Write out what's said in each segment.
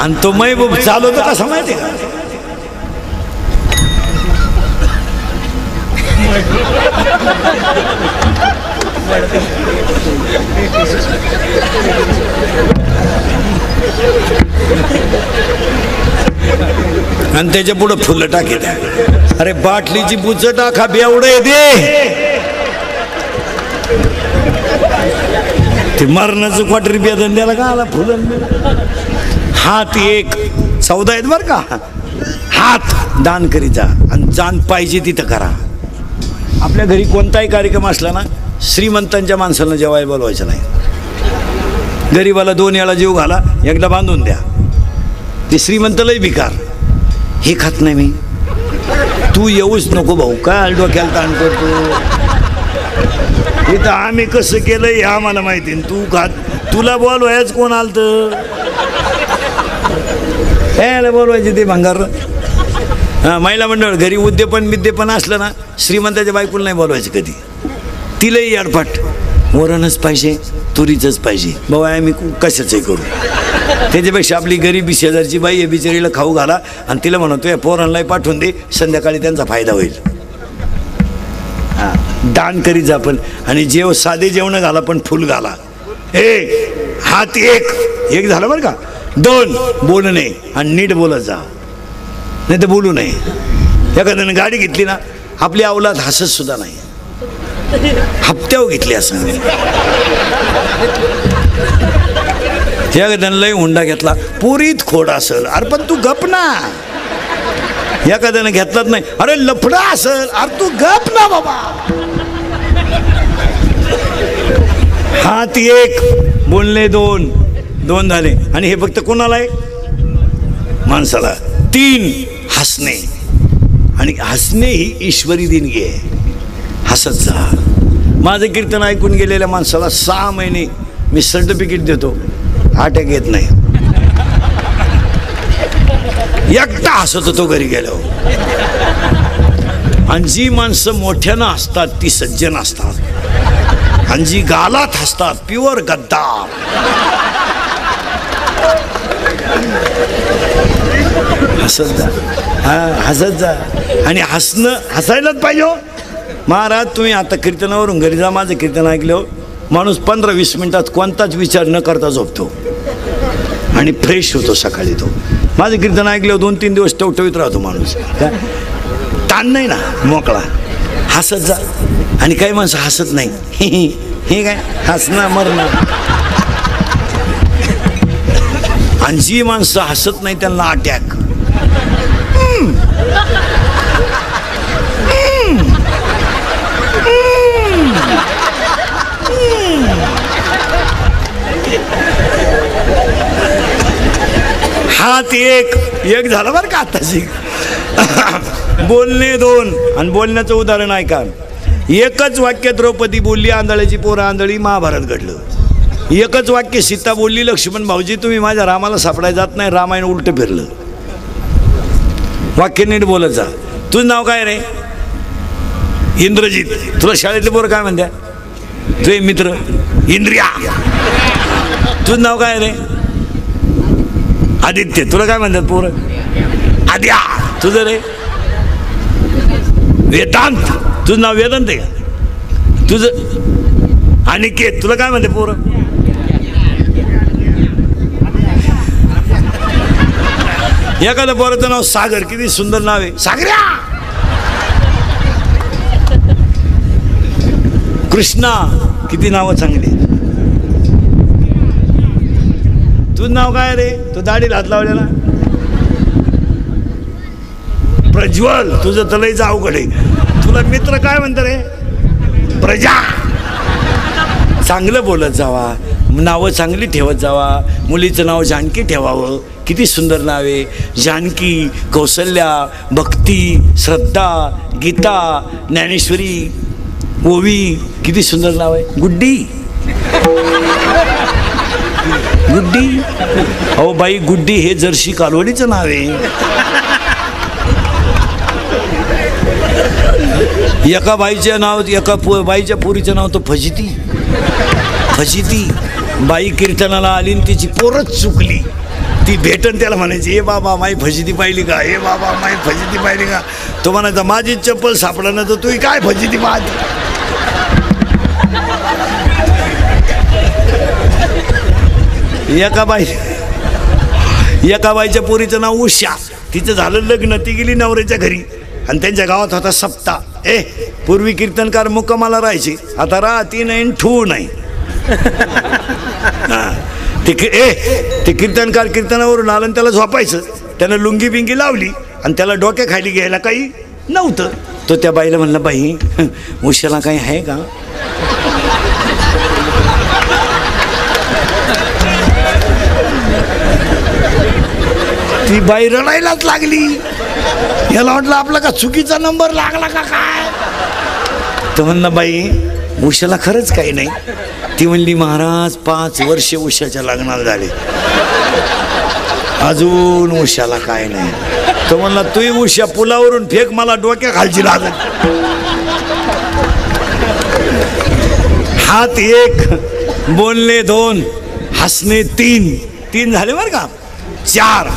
आणि तो महबूब चालवतो कसा माहिती का? आणि त्याच्या पुढे फुलं टाकेत. अरे बाटलीची बुच टाका बेवडे दे ते मरणाचं क्वार्टर बेदन द्याला का आला फुलं. हात एक 14 आहेत बर का. हात दान करीत जा आणि जाण पाहिजे तिथं करा. आपल्या घरी कोणताही कार्यक्रम असला ना श्रीमंतांच्या माणसाला जेवायला बोलवायचं नाही. गरीबाला 2 वेळा जेव घाला, एकदा बांधून द्या. ते श्रीमंत लय भिकार, हे खात नाही मी. तू येऊच नको भाऊ, काय डोक्याला ताण करतो. इथं आम्ही कसं केलं हे आम्हाला माहिती. तू खात, तुला बोलवायच कोण आलत? यायला बोलवायचे ते भंगार. हां, महिला मंडळ घरी उद्यापन असलं ना श्रीमंताच्या बायकोला नाही बोलवायचं कधी. तिलाही अडपाट, वरणच पाहिजे, तुरीचंच पाहिजे. बाबा आम्ही कशाचंही करू. त्याच्यापेक्षा आपली गरिबी शेजारची बाई आहे, बिचारीला खाऊ घाला आणि तिला म्हणतो या पोरांनाही पाठवून दे, संध्याकाळी त्यांचा फायदा होईल. हां, दान करीत जा पण. आणि साधे जेवण घाला पण फुल घाला. हात एक झालं बरं का. 2 बोलणे आणि नीट बोलत जा, नाही तर बोलू नये. एखाद्यानं गाडी घेतली ना, आपली अवलाद हसत सुद्धा नाही, हप्त्यावर घेतली असं. एखाद्यानं लय हुंडा घेतला, पुरीत खोड असेल, अरे पण तू गप ना. एखाद्यानं घेतलाच नाही, अरे लफडा असेल, अरे तू गप ना बाबा. हात एक, बोलणे 2 झाले. आणि हे फक्त कोणाला आहे? माणसाला. 3 हसणे. आणि हसणे ही ईश्वरी देणगी आहे. हसत जा. माझं कीर्तन ऐकून गेलेल्या माणसाला 6 महिने मी सर्टिफिकेट देतो, अटॅक येत नाही. एकटा हसत होतो घरी गेलो. आणि जी माणसं मोठ्यानं हसतात ती सज्जन असतात, आणि जी गालात हसतात प्युअर गद्दार. हसत जा. हसत जा. आणि हसायलाच पाहिजे. महाराज तुम्ही आता कीर्तनावरून घरी जा, माझं कीर्तन ऐकलं, माणूस 15-20 मिनिटात कोणताच विचार न करता झोपतो आणि फ्रेश होतो सकाळी. तो माझं कीर्तन ऐकलं 2-3 दिवस टवटवीत राहतो माणूस. ताण नाही ना, मोकळा. हसत जा. आणि काही माणसं हसत नाही, हे काय हसणं मरणं. आणि जी माणसं हसत नाही त्यांना अटॅक. हात एक झालं बरं का आताशी. बोलणे 2. आणि बोलण्याचं उदाहरण ऐका. एकच वाक्य द्रौपदी बोलली, आंधळ्याची पोरं आंधळी, महाभारत घडलं. एकच वाक्य सीता बोलली, लक्ष्मण भाऊजी तुम्ही माझ्या रामाला सापडायला जात नाही, रामायण उलटं फिरलं. वाक्य नीट बोलत जा. तुझं नाव काय रे? इंद्रजित. तुला शाळेतले पोरं काय म्हणत्या? तुझे मित्र इंद्रिया. तुझं नाव काय रे? आदित्य. तुला काय म्हणतात पोरं? आद्या. तुझं रे? वेदांत. तुझं नाव वेदांत आहे का? तुझं अनिकेत. तुला काय म्हणते पोरं? एखाद्या पोराचं नाव सागर, किती सुंदर नाव आहे, सागऱ्या. कृष्णा, किती नावं चांगली. तुझं नाव काय रे? तू दाढीला हात लावलेला. प्रज्वल. तुझं तलईचं अवघड आहे. तुला मित्र काय म्हणतं रे? प्रजा. चांगलं बोलत जावा, नावं चांगली ठेवत जावा. मुलीचं नाव जानकी ठेवावं, किती सुंदर नाव आहे. जानकी, कौसल्या, भक्ती, श्रद्धा, गीता, ज्ञानेश्वरी, ओवी, किती सुंदर नाव आहे. गुड्डी. गुड्डी. अहो बाई, गुड्डी हे जर्सी कालवडीचं नाव आहे. एका बाईचं नाव, एका बाईच्या पोरीचं नाव तर फजिती. फजिती. बाई कीर्तनाला आली आणि तिची पोरच चुकली. ती भेटन त्याला म्हणायची, ए बाबा माई फजिती पाहिली का, ए बाबा माई फजिती पाहिली का. तो म्हणायचा माझी चप्पल सापडा ना, तर तू काय फजिती माझी. एका बाईच्या पोरीचं नाव उषा. तिचं झालं लग्न, ती गेली नवऱ्याच्या घरी आणि त्यांच्या गावात होता सप्ताह. पूर्वी कीर्तनकार मुक्कामाला राहायचे, आता राहती नाही ठू नाही. ते कीर्तनकार कीर्तनावरून आलं आणि त्याला झोपायचं. त्यानं लुंगी बिंगी लावली आणि त्याला डोक्या खाली घ्यायला काही नव्हतं. तो त्या बाईला म्हणला, बाई उशाला काही आहे का. ती बाई रडायलाच लागली. याला वाटलं आपला का चुकीचा नंबर लागला का काय. तो म्हणला, बाई उशाला खरंच काही नाही. ती म्हणली, महाराज 5 वर्ष उशाच्या लग्नाला झाले, अजून उशाला काय नाही. तो म्हणला, तू उशा पुलावरून फेक, मला डोक्या खालची लागत. हात 1, बोलणे 2, हसणे 3 झाले बरं का. 4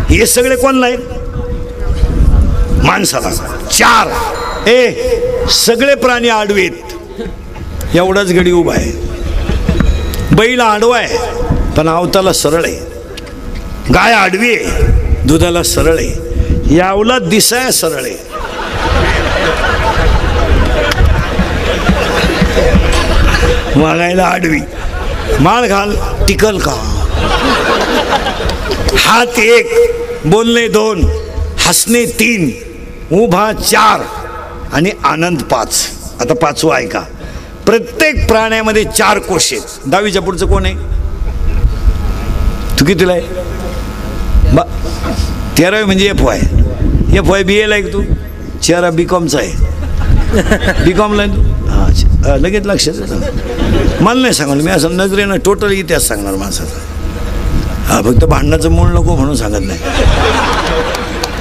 हे सगळे कोणला आहे, माणसाला. 4 सगळे प्राणी आडवेत, एवढाच गडी उभा आहे. बैल आडवा आहे पण अवताला सरळ आहे. गाय आडवी आहे, दुधाला सरळ आहे. यावला दिसाय सरळ आहे. वागायला आडवी. माळ घाल टिकल का. हात 1, बोलणे 2, हसणे 3, उभा 4 आणि आनंद 5. आता 5वं ऐका. प्रत्येक प्राण्यामध्ये 4 कोश आहेत. 10वीच्या पुढचं कोण आहे, तू कितीला आहे. 13वी म्हणजे FY. FY BA आहे तू. 4 BCOMचा आहे. BCOMला आहे तू. हां लगेच लक्षात येतं. मला नाही सांगाल मी, असं नजरेनं टोटल इतिहास सांगणार माणसाचा. हा फक्त भांडणाचं मूळ नको म्हणून सांगत नाही.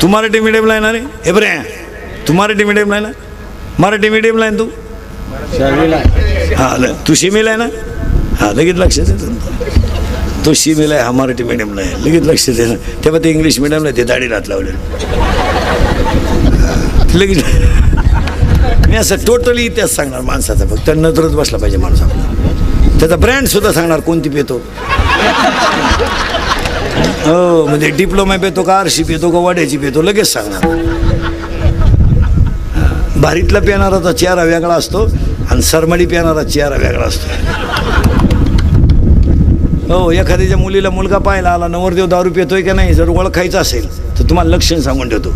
तू मराठी मीडियमला येणार आहे. हे बरं, तू मराठी मीडियमला आहे ना. मराठी मीडियमला आहे तू. हां तू शिमेला आहे ना. हां लगेच लक्षात येतं. तो शिमेला आहे, हा मराठी मीडियमला आहे, लगेच लक्षात येतं. तेव्हा ते इंग्लिश मीडियमला आहे, ते दाढी रात लावले लगेच. मी असं टोटली इतिहास सांगणार माणसाचा, फक्त नजरच बसला पाहिजे माणूस आपला. त्याचा ब्रँड सुद्धा सांगणार कोणती पेतो. हो म्हणजे डिप्लोमा पेतो का, RC पेतो का, वाड्याची पेतो, लगेच सांगणार. भारीतला पेनाराचा चेहरा वेगळा असतो आणि सरमडी पेनारा चेहरा वेगळा असतो. हो एखाद्याच्या मुलीला मुलगा पाहायला आला, नवरदेव दारू पितोय का नाही जर ओळखायचं असेल तर तुम्हाला लक्षण सांगून ठेवतो.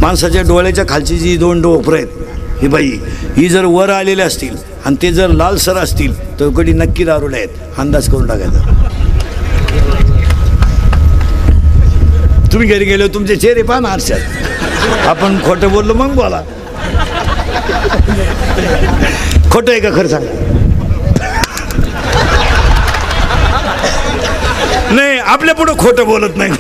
माणसाच्या डोळ्याच्या खालची जी 2 डोळं आहेत, ही बाई ही जर वर आलेले असतील आणि ते जर लालसर असतील तर कधी नक्की दारुडे आहेत, अंदाज करून टाकायचा. तुम्ही घरी गेलो तुमचे चेहरे पहा ना आरशात. आपण खोटं बोललो मग बोला. खोटं आहे का खरं सांग. नाही आपल्या पुढं खोटं बोलत नाही.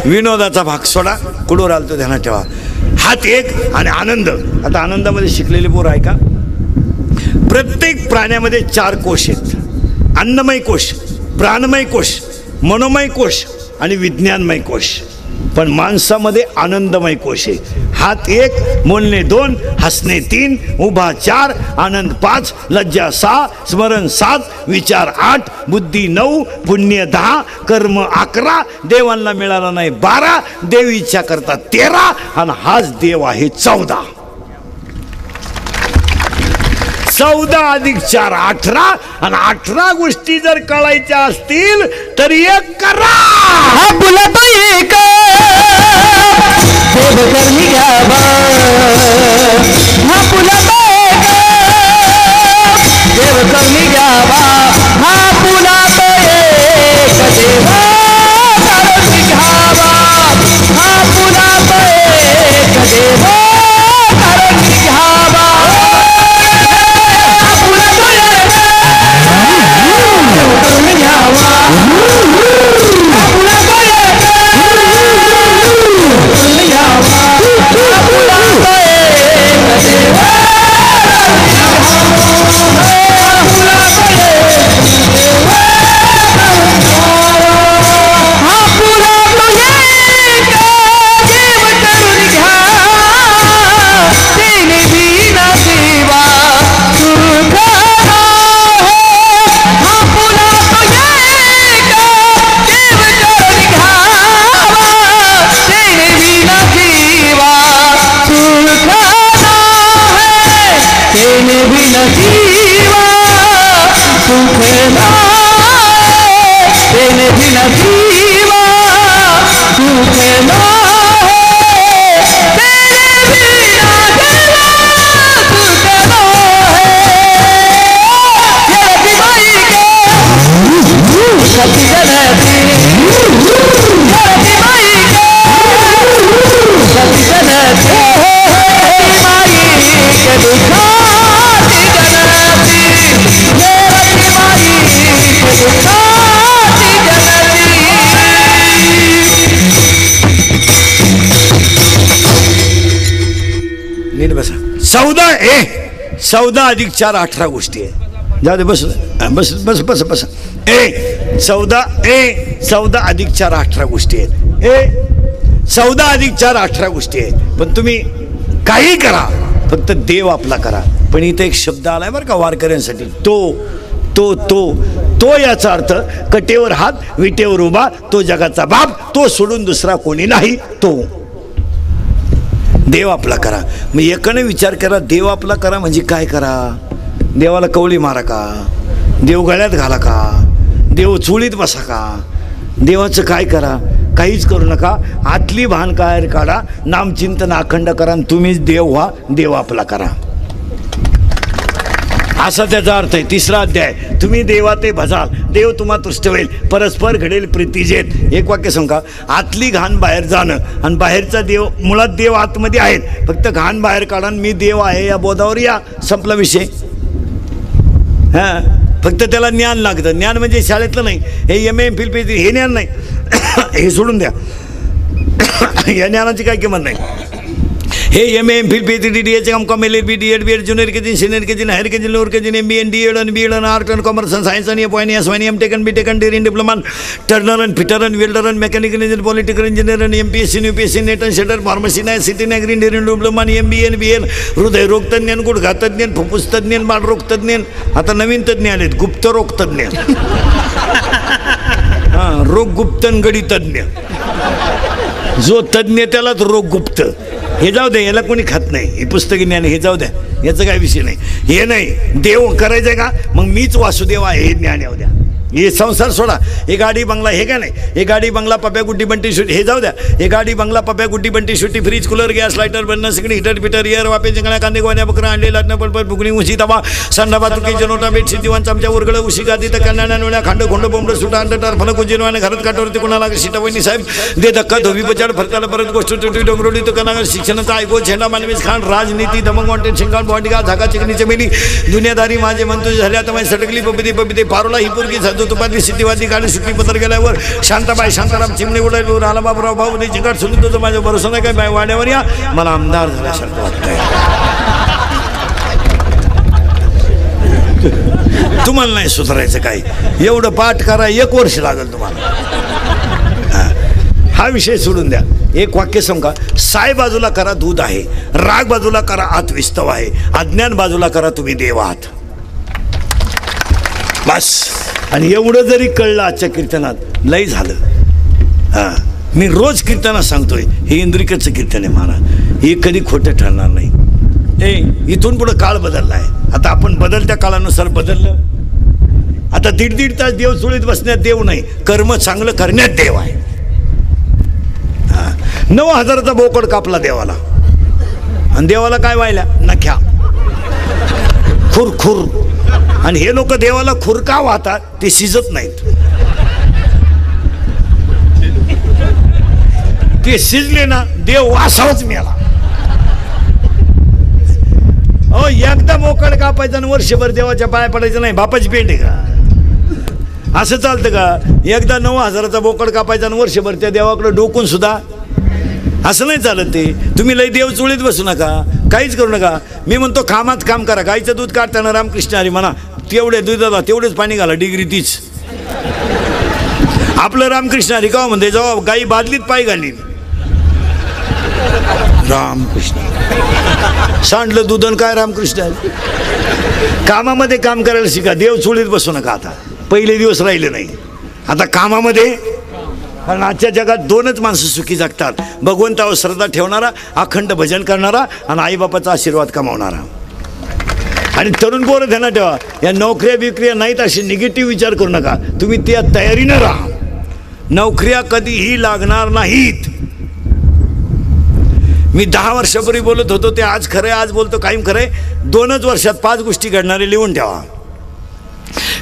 विनोदाचा भाग सोडा, कुठवर आलतो ध्यानात ठेवा. हात 1 आणि आनंद. आता आनंदामध्ये शिकलेले पोरं आहे का. प्रत्येक प्राण्यामध्ये 4 कोश आहेत. अन्नमय कोश, प्राणमय कोश, मनोमय कोश आणि विज्ञानमय कोश. पण माणसामध्ये आनंदमय कोश आहे. हात 1, बोलणे 2, हसणे 3, उभा 4, आनंद 5, लज्जा 6, स्मरण 7, विचार 8, बुद्धी 9, पुण्य 10, कर्म 11, देवांना मिळाला नाही 12, देव इच्छा करता 13 आणि हाच देव आहे 14. 14 अधिक 4 18 आणि 18 गोष्टी जर कळायच्या असतील तर एक करा. पुला तो एक देव करणी घ्यावा. हा पुला तो एक देव करणी घ्यावा. हा पुला तो एक देव करणी घ्यावा. हा पुला तो एक देव करणी घ्यावा. तेने बिना जीवा सुख नाय, तेने बिना जीवा सुख नाय, तेने बिना जीवा सुख नाय। सती जनती माई के सती जनती माई के दुखाती जनती माई के दुखाती जनती। नीट बसा. 14 अधिक 4 18 गोष्टी आहे. जाऊ दे बस बस बस बस बस. 14 अधिक 4 18 गोष्टी आहेत. 14 अधिक 4 18 गोष्टी आहेत. पण तुम्ही काही करा फक्त देव आपला करा. पण इथे एक शब्द आलाय बरं का वारकऱ्यांसाठी. तो तो तो तो याचा अर्थ कटेवर हात विटेवर उभा तो जगाचा बाप, तो सोडून दुसरा कोणी नाही. तो देव आपला करा. मग एकाने विचार करा देव आपला करा म्हणजे काय करा. देवाला कवळी मारा का, देव गळ्यात घाला का, देव चुळीत बसा का, देवाचं काय करा. काहीच करू नका. आतली भान काय काढा, नामचिंतन अखंड करा, तुम्हीच देव व्हा, देव आपला करा. असा त्याचा अर्थ आहे. 3रा अध्याय. तुम्ही देवाते भजाल, देव तुम्हा तुष्ट होईल, परस्पर घडेल प्रीतीजेत. एक वाक्य सांगा. आतली घाण बाहेर जाणं आणि बाहेरचा देव, मुळात देव आतमध्ये आहेत, फक्त घाण बाहेर काढा. मी देव आहे या बोधावर या, संपला विषय. हां, फक्त त्याला ज्ञान लागतं. ज्ञान म्हणजे शाळेतलं नाही, हे MA MPhil PhD हे ज्ञान नाही. हे सोडून द्या, या ज्ञानाची काही किंमत नाही. हे MA MPhil PhD DH MCom LLB DED BEd junior KG senior KG higher KG lower KG MBA DEd आणि BEd आणि आर्ट आणि कॉमर्स आणि सायन्स आणि FY आणि MTech आणि BTech आणि डेअरिंग डिप्लोमा टर्नर आणि फिटर आणि वेल्डर आणि मेकॅनिकल इंजिनियर पॉलिटिकल इंजिनियर आणि MPSC UPSC नेट आणि शेटर फार्मसी नाही सिटी ॲग्री डेअरिंग डिप्लोमा आणि MBA आणि BL हृदयरोग तज्ञ गुडघा तज्ञ फुफ्फुस तज्ञ बाळरोग तज्ञ. आता नवीन तज्ञ आलेत गुप्तरोग तज्ञ. हां, रोग गुप्त आणि गडी तज्ञ. जो तज्ञ त्यालाच रोग गुप्त. हे जाऊ द्या, याला कोणी खात नाही. हे पुस्तकी ज्ञान हे जाऊ द्या, याचा काही विषय नाही. हे नाही देव करायचं का, मग मीच वासुदेव आहे हे ज्ञान येऊ द्या. हे संसार सोडा. हे गाडी बंगला हे काय नाही. हे गाडी बंगला पप्या गुड्डी बंटी शुटी हे जाऊ द्या. हे गाडी बंगला Pappya Guddi Bunty Shuti fridge cooler gas lighter बंद सगळी हिटर पिटर एअर वापे जंगल्या कांदे गोण्या बकरा अंडे लाटणं पडपड फुगणी उशी तवा संडा बातुकी जनोटा बेडशीट दिवाण चमच्या उरगड उशी गादी तर कन्या नोळ्या खांड खोंड बोंबड सुटा अंड टार फलक उजिनवाने घरात काटवरती कोणाला सीतावणी साहेब दे धक्का धोबी बचाड फरकाला परत गोष्ट तुटी डोंगरोडी तो कनागर शिक्षणाचा ऐको झेंडा मानवीस खान राजनीती धमक वाटेल शिंगाण बॉन्डिगा झाका चिकनी चमेली दुनियादारी माझे म्हणतो झाले आता माझी सटकली पबिते पबिते पारोला ही पोरगी साधू तुपातली सिद्धीवादी गाडी सुट्टी पत्र गेल्यावर शांताबाई शांताराम चिमणी उडाल्यावर आला बाबूराव भाऊ जिंकाट सुनीत होतं. माझ्या भरोसा नाही काय बाय वाड्यावर या, मला आमदार झाल्यासारखं वाटतंय. तुम्हाला नाही सुधारायचं काही. एवढं पाठ करा 1 वर्ष लागेल तुम्हाला. हा विषय सोडून द्या. एक वाक्य सांगा. साय बाजूला करा दूध आहे, राग बाजूला करा आत विस्तव आहे, अज्ञान बाजूला करा तुम्ही देव आहात. बस. आणि एवढं जरी कळलं आजच्या कीर्तनात लय झालं. हां, मी रोज कीर्तनात सांगतोय हे इंद्रिकचं कीर्तन आहे महाराज. हे कधी खोटं ठरणार नाही. इथून पुढं काळ बदलला आहे. आता आपण बदलत्या काळानुसार बदललं. आता 1.5 तास देव चुळीत बसण्यात देव नाही, कर्म चांगलं करण्यात देव आहे. 9,000चा बोकड कापला देवाला आणि देवाला काय व्हायला नख्या खुर खुर. आणि हे लोक देवाला खुर का वाहतात ते शिजत नाहीत. ते शिजले ना देव वासावच मिळाला. अहो, एकदा बोकड कापायचा आणि वर्षभर देवाच्या पाया पडायचं नाही. बापाची पेंट आहे का? असं चालतं का? एकदा 9,000चा बोकड कापायचा आणि वर्षभर त्या देवाकडे डोकून सुद्धा असं नाही चालत. ते तुम्ही लई देव चुळीत बसू नका, काहीच करू नका. मी म्हणतो कामात काम करा. गाईचं दूध काढताना रामकृष्ण हरी म्हणा, तेवढे दुधाला तेवढेच पाणी घाला, डिग्री तीच. आपलं रामकृष्ण हरी का म्हणते जेव्हा गाई बादलीत पाय घाली रामकृष्ण सांडलं दुधन काय रामकृष्ण हरी. कामामध्ये काम करायला शिका. देव चुळीत बसू नका. आता पहिले दिवस राहिले नाही, आता कामामध्ये. कारण आजच्या जगात 2च माणसं सुखी जगतात. भगवंतावर श्रद्धा ठेवणारा, अखंड भजन करणारा आणि आईबापाचा आशीर्वाद कमावणारा. आणि तरुण पोरं ध्यानात ठेवा, या नोकऱ्या बिकऱ्या नाहीत असे निगेटिव्ह विचार करू नका. तुम्ही त्या तयारीनं राहा. नोकऱ्या कधीही लागणार नाहीत. मी 10 वर्षापूर्वी बोलत होतो ते आज खरं आहे, आज बोलतो कायम खरं आहे. 2च वर्षात 5 गोष्टी घडणारे लिहून ठेवा.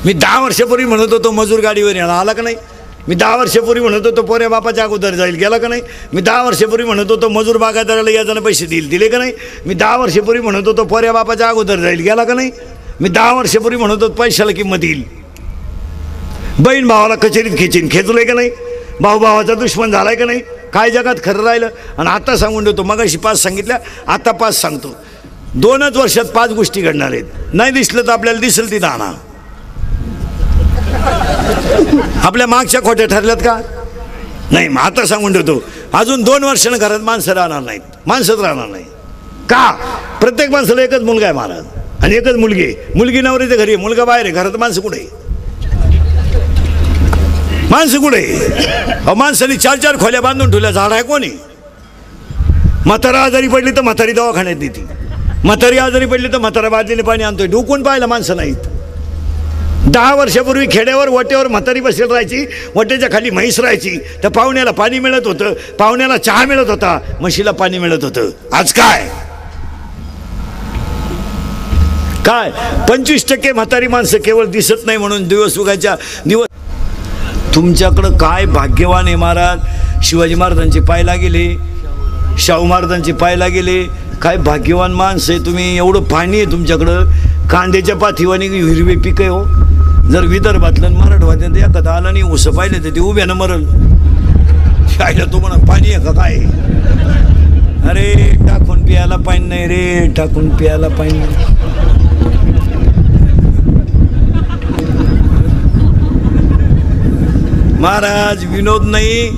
मी 10 वर्षापूर्वी म्हणत होतो मजूर गाडीवर येणार, आला का नाही? मी 10 वर्षापूर्वी म्हणत होतो पोऱ्या बापाच्या अगोदर जाईल, गेला का नाही? मी 10 वर्षापूर्वी म्हणत होतो मजूर बागायतदाराला याजानं पैसे देईल, दिले का नाही? मी 10 वर्षापूर्वी म्हणत होतो पोऱ्या बापाच्या अगोदर जाईल, गेला का नाही? मी 10 वर्षापूर्वी म्हणत होतो पैशाला किंमत येईल. बहीण भावाला कचेरीत खेचलंय का नाही? भाऊ भावाचा दुश्मन झालाय का नाही? काय जगात खरं राहिलं? आणि आता सांगून देतो, मगाशी 5 सांगितल्या, आता 5 सांगतो. 2च वर्षात 5 गोष्टी घडणार आहेत. नाही दिसलं तर आपल्याला दिसेल ती दाना. आपल्या मागच्या खोट्या ठरल्यात का? नाही. मग आता सांगून ठेवतो, अजून 2 वर्षानं घरात माणसं राहणार नाहीत, माणसंच राहणार नाही. का? प्रत्येक माणसाला एकच मुलगा आहे महाराज आणि एकच मुलगी आहे. मुलगी नवऱ्याच्या घरी आहे, मुलगा बाहेर आहे, घरात माणसं कुठे आहे? माणसं कुठे आहे? माणसाने 4-4 खोल्या बांधून ठेवल्या. झाड आहे कोणी? म्हातारा आजारी पडली तर म्हातारी दवाखान्यात देते, म्हातारी आजारी पडली तर म्हातारा बादलीने पाणी आणतोय. डुकून पाहिलं माणसं नाहीत. 10 वर्षापूर्वी खेड्यावर वट्यावर म्हातारी बसेल राहायची, वट्याच्या खाली म्हैस राहायची. तर पाहुण्याला पाणी मिळत होतं, पाहुण्याला चहा मिळत होता, म्हशीला पाणी मिळत होतं. आज काय? काय 25% म्हातारी माणसं केवळ दिसत नाही म्हणून दिवस उगायच्या दिवस. तुमच्याकडं काय भाग्यवान आहे महाराज. शिवाजी महाराजांचे पायला गेले, शाहू महाराजांचे पायला गेले. काय भाग्यवान माणसं आहे तुम्ही. एवढं पाणी आहे तुमच्याकडं, कांद्याच्या पाठीवानी हिरवे पीक आहे हो. जर विदर्भातलं मराठवाड्यात एखादा आला नाही उसं पाहिलं तर ते उभ्यानं मरल. शायला तो म्हणा पाणी आहे का काय? अरे टाकून प्यायला पाणी नाही रे, टाकून प्यायला पाणी नाही. महाराज विनोद नाही,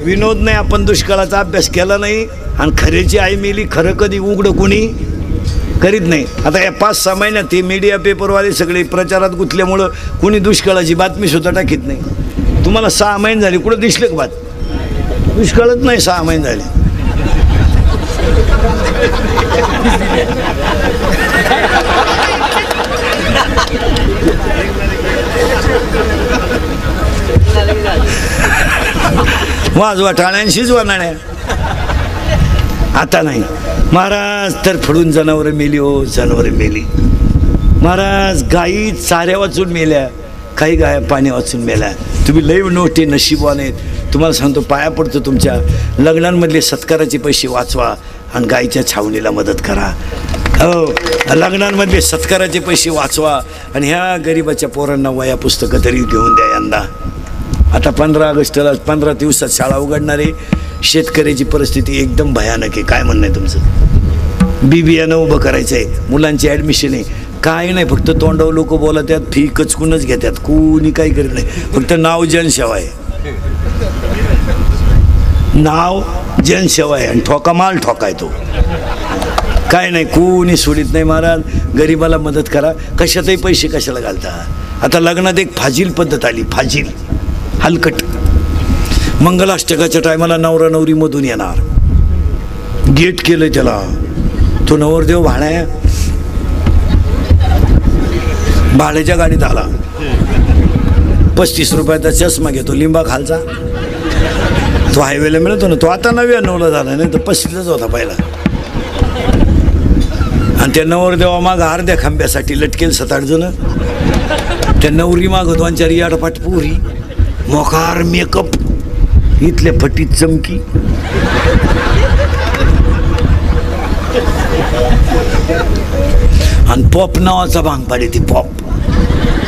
विनोद नाही. आपण दुष्काळाचा अभ्यास केला नाही आणि खरेची आई मेली, खरं कधी उघडं कोणी करीत नाही. आता या 5-6 महिन्यात ते मीडिया पेपरवाले सगळे प्रचारात गुंतल्यामुळं कोणी दुष्काळाची बातमी सुद्धा टाकीत नाही. तुम्हाला 6 महिने झाले कुठं दिसले का बात? दुष्काळच नाही 6 महिने झाले. वाजवा टाळ्यान शिजवा नाण्या. आता नाही महाराज. तर फडून जनावरं मेली हो, जनावरं मेली महाराज. गायी चाऱ्या वाचून मेल्या, काही गाया पाणी वाचून मेल्या. तुम्ही लई नोटे नशीबवान आहेत. तुम्हाला सांगतो पाया पडतो, तुमच्या लग्नांमधले सत्काराचे पैसे वाचवा आणि गायीच्या छावणीला मदत करा. हो, लग्नांमधले सत्काराचे पैसे वाचवा आणि ह्या गरिबाच्या पोरांना वया पुस्तकं तरी घेऊन द्या यंदा. आता 15 ऑगस्टला 15 दिवसात शाळा उघडणार आहे. शेतकऱ्याची परिस्थिती एकदम भयानक आहे. काय म्हणणं आहे तुमचं? बिबियानं उभं करायचं आहे, मुलांची ॲडमिशन आहे. काय नाही, फक्त तोंडावर लोक बोलतात, फी कचकूनच घेतात, कोणी काही करीत नाही. फक्त नाव जनसेवा आहे, नाव जनसेवा आहे आणि ठोका माल ठोकाय तो. काय नाही, कोणी सोडित नाही महाराज. गरिबाला मदत करा. कशातही पैसे कशाला घालता. आता लग्नात एक फाजील पद्धत आली, फाजील हलकट. मंगलाष्टकाच्या टायमाला नवरा नवरी मधून येणार, गेट केलंय त्याला. तो नवरदेव भाड्याच्या गाडीत आला. 35 रुपयाचा चष्मा घेतो, लिंबा खालचा. तो हायवेला मिळतो ना, तो आता 99ला झाला, नाही तर 35लाच होता पहिला. आणि त्या नवरदेवा मागं अर्ध्या खांब्यासाठी लटकेल 7-8 जण. त्या नवरी मागं 2-4 याडपाट पोरी, मोकार मेकअप, इथल्या फटीत चमकी. आणि पॉप नावाचा भांग पाडे ती.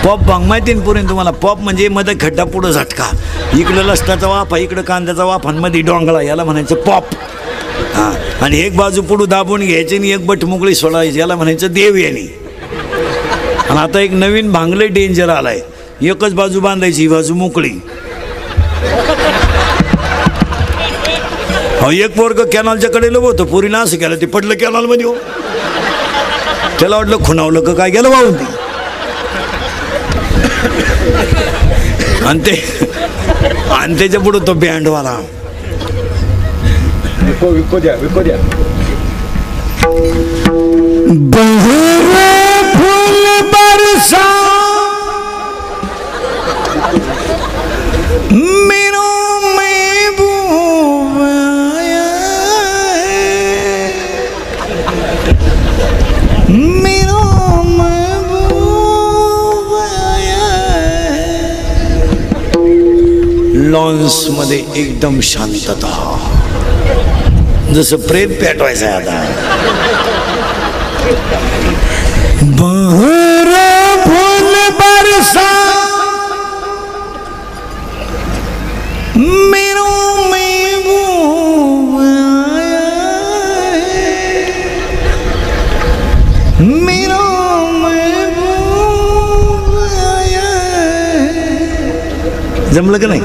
पॉप भांग माहिती ना पुरेन तुम्हाला? पॉप म्हणजे मध्ये खड्डा पुढं झटका, इकडं लसणाचा वाफा, इकडं कांद्याचा वाफा आणि मध्ये डोंगळा, याला म्हणायचं पॉप. हां, आणि एक बाजू पुढं दाबून घ्यायची आणि एक बट मोकळी सोडायची, याला म्हणायचं देव यानी. आणि आता एक नवीन भांगले डेंजर आलाय, एकच बाजू बांधायची, ही बाजू मोकळी. एक पोरग कॅनॉलच्या कडेला होतं, पोरीनं असं केलं, ते पडलं कॅनॉलमध्ये. हो, त्याला वाटलं खुणावलं का काय, गेलं वाहून ती. आणि त्याच्या पुढं तो बँडवाला. विको द्या. मेरा महबूब आया है। लॉन्स मध्ये एकदम शांतता, जसं प्रेत पेटवायचं आहे आता. बहरा फूल बरसा मेरा महबूब आया है, मेरा महबूब आया है. जमलं का नाही?